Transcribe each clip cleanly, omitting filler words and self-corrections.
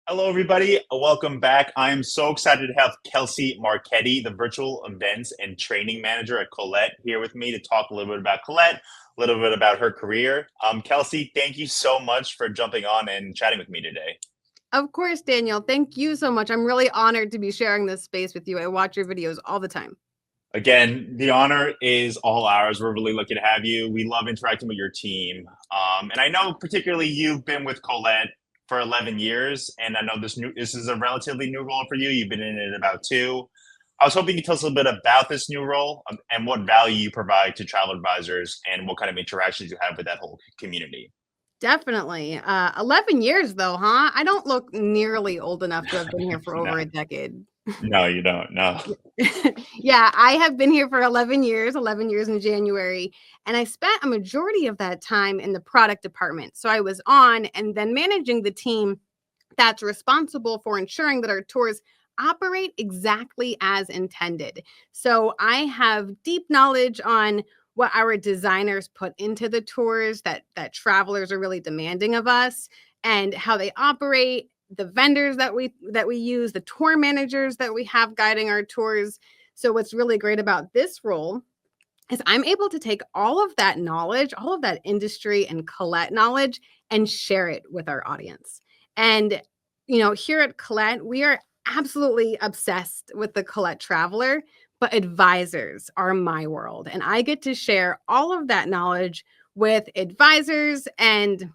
Hello, everybody. Welcome back. I am so excited to have Kelsie Marchetti, the virtual events and training manager at Collette, here with me to talk a little bit about Collette, a little bit about her career. Kelsie, thank you so much for jumping on and chatting with me today. Of course, Daniel. Thank you so much. I'm really honored to be sharing this space with you. I watch your videos all the time. Again, the honor is all ours. We're really lucky to have you. We love interacting with your team. And I know particularly you've been with Collette for 11 years, and I know this is a relatively new role for you. You've been in it about two. I was hoping you could tell us a little bit about this new role and what value you provide to travel advisors and what kind of interactions you have with that whole community. Definitely. 11 years, though, huh? I don't look nearly old enough to have been here for No, over a decade. no, you don't. No. Yeah, I have been here for 11 years in January, and I spent a majority of that time in the product department. So I was on and then managing the team that's responsible for ensuring that our tours operate exactly as intended. So I have deep knowledge on what our designers put into the tours that travelers are really demanding of us and how they operate, the vendors that we use, the tour managers that we have guiding our tours. So what's really great about this role is I'm able to take all of that knowledge, all of that industry and Collette knowledge and share it with our audience. And here at Collette, we are absolutely obsessed with the Collette traveler, but advisors are my world. And I get to share all of that knowledge with advisors. And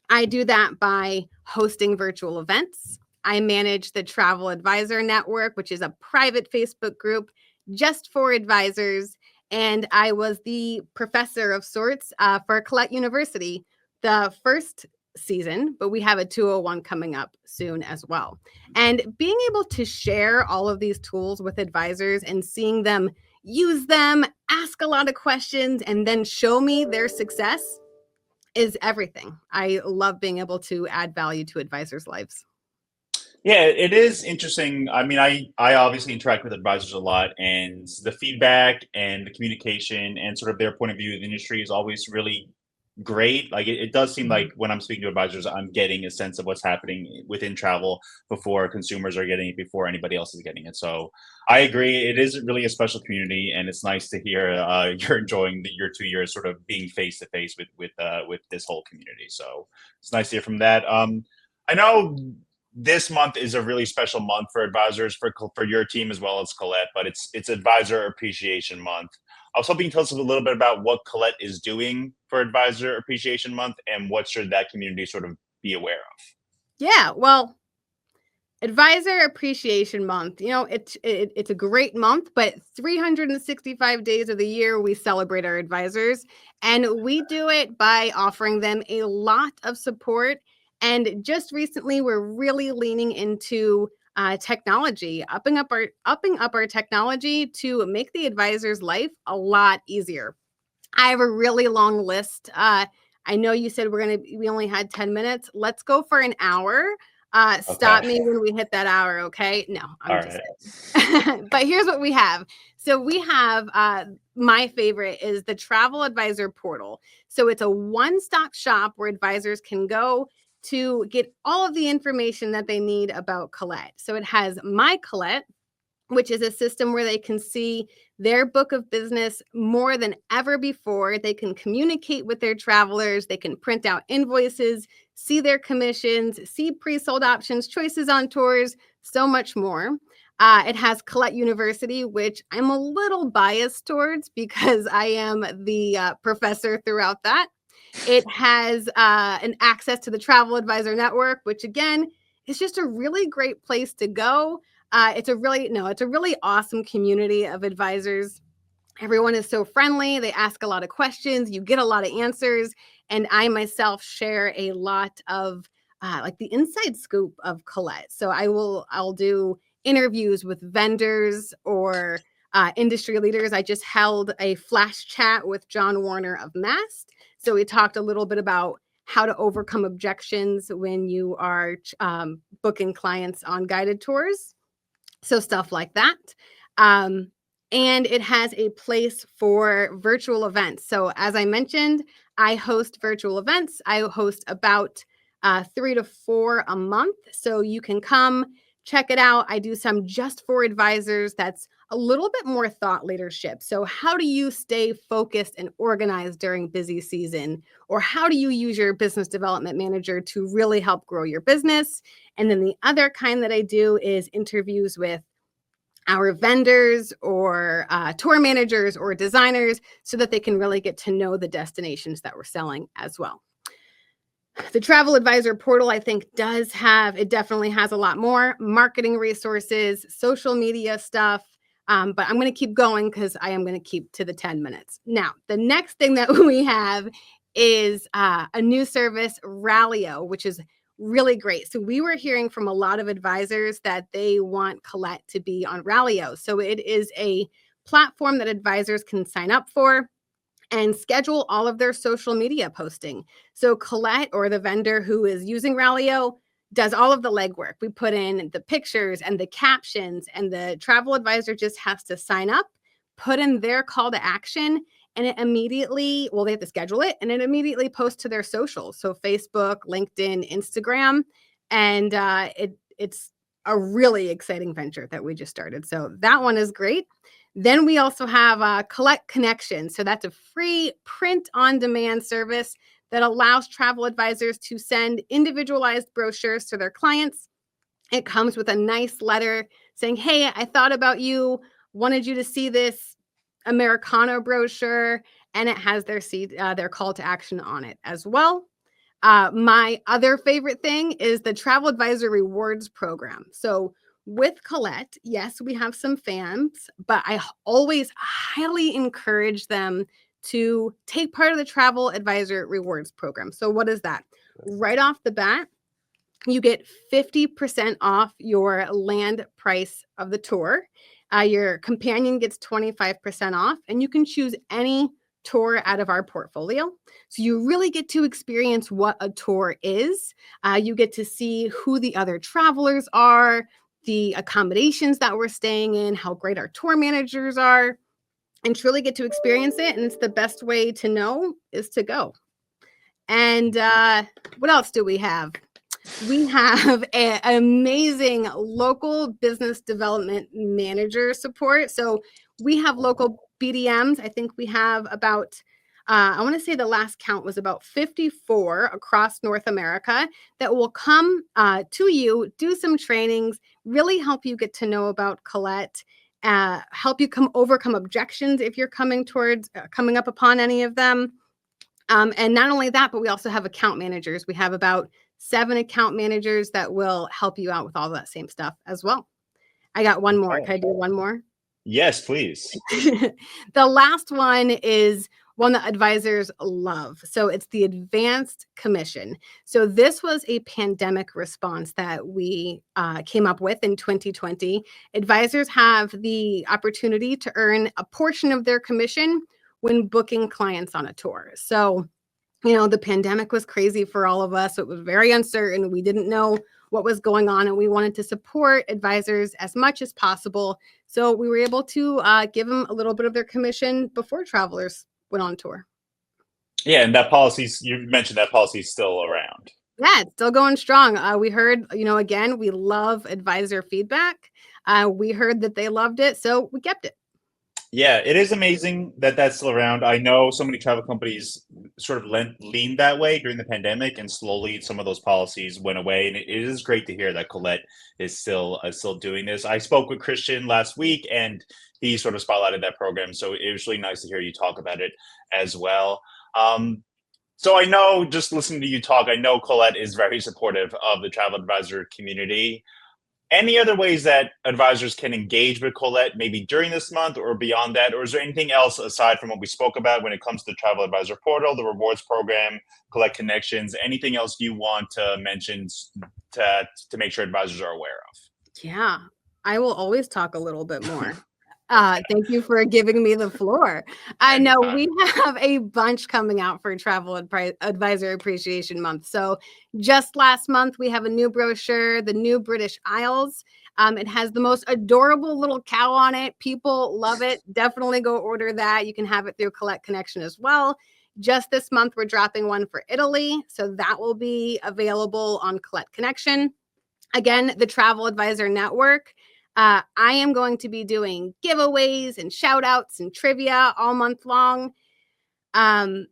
I do that by hosting virtual events. I manage the Travel Advisor Network, which is a private Facebook group just for advisors. And I was the professor of sorts for Collette University the first season, but we have a 201 coming up soon as well. And being able to share all of these tools with advisors and seeing them use them, ask a lot of questions, and then show me their success is everything. I love being able to add value to advisors' lives. Yeah, it is interesting. I mean, I obviously interact with advisors a lot, and the feedback and the communication and sort of their point of view of the industry is always really great. Like it does seem like Mhm. when I'm speaking to advisors, I'm getting a sense of what's happening within travel before consumers are getting it, before anybody else is getting it. So I agree. It is really a special community, and it's nice to hear you're enjoying your 2 years sort of being face to face with this whole community. So it's nice to hear from that. I know this month is a really special month for advisors for your team as well as Collette, but it's Advisor Appreciation Month. I was hoping you tell us a little bit about what Collette is doing for Advisor Appreciation Month and what should that community sort of be aware of. Yeah, well, Advisor Appreciation Month. It's a great month, but 365 days of the year we celebrate our advisors, and we do it by offering them a lot of support. And just recently, we're really leaning into technology, upping up our technology to make the advisor's life a lot easier. I have a really long list. I know you said we only had 10 minutes. Let's go for an hour. Okay. Stop me when we hit that hour, okay? No, All I'm just right. kidding. But here's what we have. So we have my favorite is the Travel Advisor Portal. So it's a one-stop shop where advisors can go to get all of the information that they need about Collette. So it has My Collette, which is a system where they can see their book of business more than ever before. They can communicate with their travelers, they can print out invoices, see their commissions, see pre sold options, choices on tours, so much more. It has Collette University, which I'm a little biased towards because I am the professor throughout that. It has an access to the Travel Advisor Network, which again is just a really great place to go. It's a really awesome community of advisors. Everyone is so friendly. They ask a lot of questions. You get a lot of answers. And I myself share a lot of like the inside scoop of Collette. So I'll do interviews with vendors or industry leaders. I just held a flash chat with John Warner of Mast. So we talked a little bit about how to overcome objections when you are booking clients on guided tours. So stuff like that. Um, and it has a place for virtual events. So as I mentioned, I host virtual events. I host about 3 to 4 a month. So you can come check it out. I do some just for advisors. That's a little bit more thought leadership. So how do you stay focused and organized during busy season? Or how do you use your business development manager to really help grow your business? And then the other kind that I do is interviews with our vendors or tour managers or designers so that they can really get to know the destinations that we're selling as well. The travel advisor portal, I think, definitely has a lot more marketing resources, social media stuff. But I'm going to keep going because I am going to keep to the 10 minutes. Now, the next thing that we have is a new service, Rallyo, which is really great. So we were hearing from a lot of advisors that they want Collette to be on Rallyo. So it is a platform that advisors can sign up for and schedule all of their social media posting. So Collette, or the vendor who is using Rallyo, does all of the legwork. We put in the pictures and the captions, and the travel advisor just has to sign up, put in their call to action, and it immediately, well, they have to schedule it, and it immediately posts to their socials. So Facebook, LinkedIn, Instagram, and it's a really exciting venture that we just started. So that one is great. Then we also have Collette Connection. So that's a free print-on-demand service that allows travel advisors to send individualized brochures to their clients. It comes with a nice letter saying, hey, I thought about you, wanted you to see this Americano brochure, and it has their call to action on it as well. My other favorite thing is the Travel Advisor Rewards Program. So with Collette, yes, we have some fans, but I always highly encourage them to take part of the Travel Advisor Rewards Program. So what is that? Right off the bat, you get 50% off your land price of the tour. Your companion gets 25% off, and you can choose any tour out of our portfolio. So you really get to experience what a tour is. You get to see who the other travelers are, the accommodations that we're staying in, how great our tour managers are, and truly get to experience it. And it's the best way to know is to go. And what else do we have? We have an amazing local business development manager support. So we have local BDMs. I think we have about, I want to say the last count was about 54 across North America that will come to you, do some trainings, really help you get to know about Collette, help you overcome objections if you're coming up upon any of them. And not only that, but we also have account managers. We have about 7 account managers that will help you out with all that same stuff as well. I got one more. Can I do one more? Yes, please. The last one is one that advisors love. So it's the advanced commission. So this was a pandemic response that we came up with in 2020. Advisors have the opportunity to earn a portion of their commission when booking clients on a tour. So, the pandemic was crazy for all of us. It was very uncertain. We didn't know what was going on, and we wanted to support advisors as much as possible. So we were able to give them a little bit of their commission before travelers went on tour. Yeah, and you mentioned that policy is still around. Yeah, it's still going strong. We heard, again, we love advisor feedback. We heard that they loved it, so we kept it. Yeah, it is amazing that that's still around. I know so many travel companies sort of leaned that way during the pandemic, and slowly some of those policies went away. And it is great to hear that Collette is still doing this. I spoke with Christian last week, and he sort of spotlighted that program. So it was really nice to hear you talk about it as well. So I know, just listening to you talk, I know Collette is very supportive of the travel advisor community. Any other ways that advisors can engage with Collette, maybe during this month or beyond that? Or is there anything else aside from what we spoke about when it comes to the Travel Advisor Portal, the rewards program, Collette Connections? Anything else you want to mention to make sure advisors are aware of? Yeah, I will always talk a little bit more. Thank you for giving me the floor. I know we have a bunch coming out for Travel Advisor Appreciation Month. So just last month, we have a new brochure, the New British Isles. It has the most adorable little cow on it. People love it. Definitely go order that. You can have it through Collette Connection as well. Just this month, we're dropping one for Italy. So that will be available on Collette Connection. Again, the Travel Advisor Network. I am going to be doing giveaways and shout outs and trivia all month long. I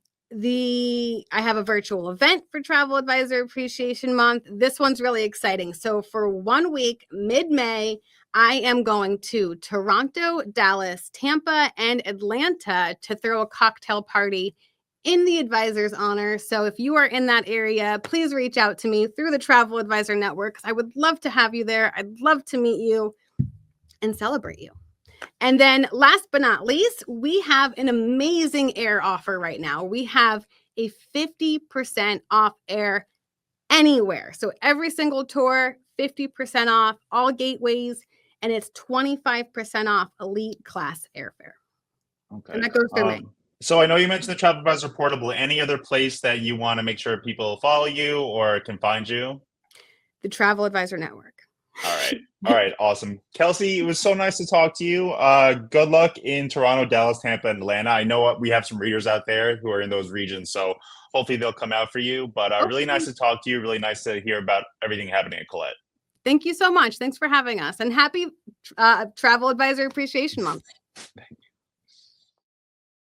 have a virtual event for Travel Advisor Appreciation Month. This one's really exciting. So for 1 week, mid-May, I am going to Toronto, Dallas, Tampa, and Atlanta to throw a cocktail party in the advisor's honor. So if you are in that area, please reach out to me through the Travel Advisor Network. I would love to have you there. I'd love to meet you and celebrate you. And then last but not least, we have an amazing air offer right now. We have a 50% off air anywhere. So every single tour, 50% off, all gateways, and it's 25% off elite class airfare. Okay. And that goes through May. So I know you mentioned the Travel Advisor Portable. Any other place that you want to make sure people follow you or can find you? The Travel Advisor Network. All right. All right. Awesome. Kelsie, it was so nice to talk to you. Good luck in Toronto, Dallas, Tampa, and Atlanta. I know we have some readers out there who are in those regions, so hopefully they'll come out for you. But really nice to talk to you. Really nice to hear about everything happening at Collette. Thank you so much. Thanks for having us. And happy Travel Advisor Appreciation Month. Thanks.